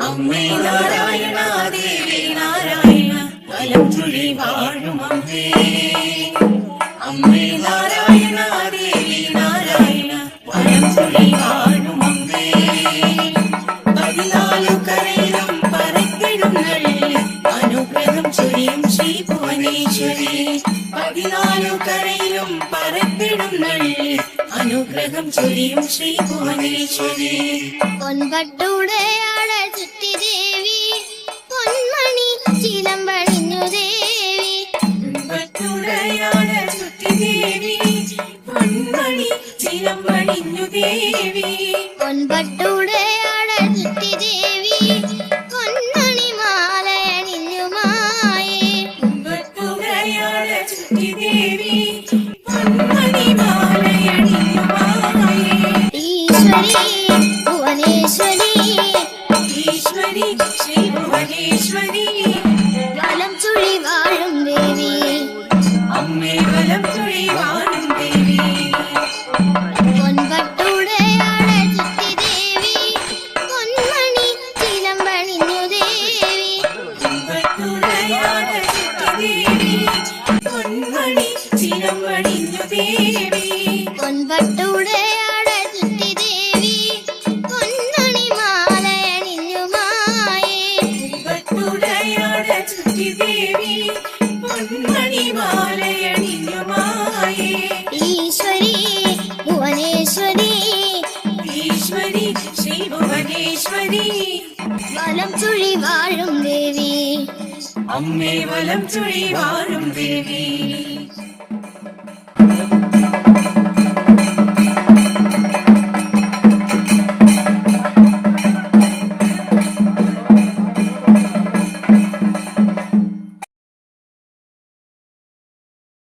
അമ്മേ നാരായണ ദേവി നാരായണ വലം ചുഴി വാഴും അമ്മേ. അമ്മേ നാരായണ ദേവി നാരായണ വലം ചുഴി വാഴും അമ്മേ. 14 കരയിലും പറക്കെഴുന്നള്ളി അനുഗ്രഹം ചൊരിയും ശ്രീ ഭുവനേശ്വരി. 14 കരയിലും പറക്കെഴുന്നള്ളി അനുഗ്രഹം ചൊരിയും ശ്രീ ഭുവനേശ്വരി. പൊൻപട്ടുടയാട ചുറ്റി ദേവി പൊന്മണി ചിലമ്പണിഞ്ഞു ദേവി. പൊൻപട്ടുടയാട ചുറ്റി ദേവി പൊന്മണി ചിലമ്പണിഞ്ഞു ദേവി. പൊൻപട്ടുടയാട ചുറ്റി ദേവി പൊന്മണി മാലയണിഞ്ഞു മായേ. പൊൻപട്ടുടയാട ചുറ്റി ദേവി പൊന്മണി മാലയണിഞ്ഞു മായേ. ഈശ്വരി ഭുവനേശ്വരി ഈശ്വരി ശ്രീ ഭുവനേശ്വരി വലം ചുഴി വാഴും ദേവി. അമ്മേ വലം ചുഴി വാഴും ദേവി. പൊൻപട്ടുടയാട ചുറ്റി ദേവി പൊന്മണി ചിലമ്പണിഞ്ഞു ദേവി. പൊൻപട്ടുടയാട ചുറ്റി ദേവി പൊന്മണി ചിലമ്പണിഞ്ഞു ദേവി. പൊൻപട്ടുടയാട ചുറ്റി ദേവി പൊന്മണി മാലയണിഞ്ഞു മായേ. പൊൻപട്ടുടയാട ചുറ്റി ദേവി പൊന്മണി മാലയണിഞ്ഞു മായേ. ഈശ്വരി ഭുവനേശ്വരി ഈശ്വരി ശ്രീ ഭുവനേശ്വരി വലം ചുഴി വാഴും ദേവി. അമ്മേ വലം ചുഴി വാഴും ദേവി.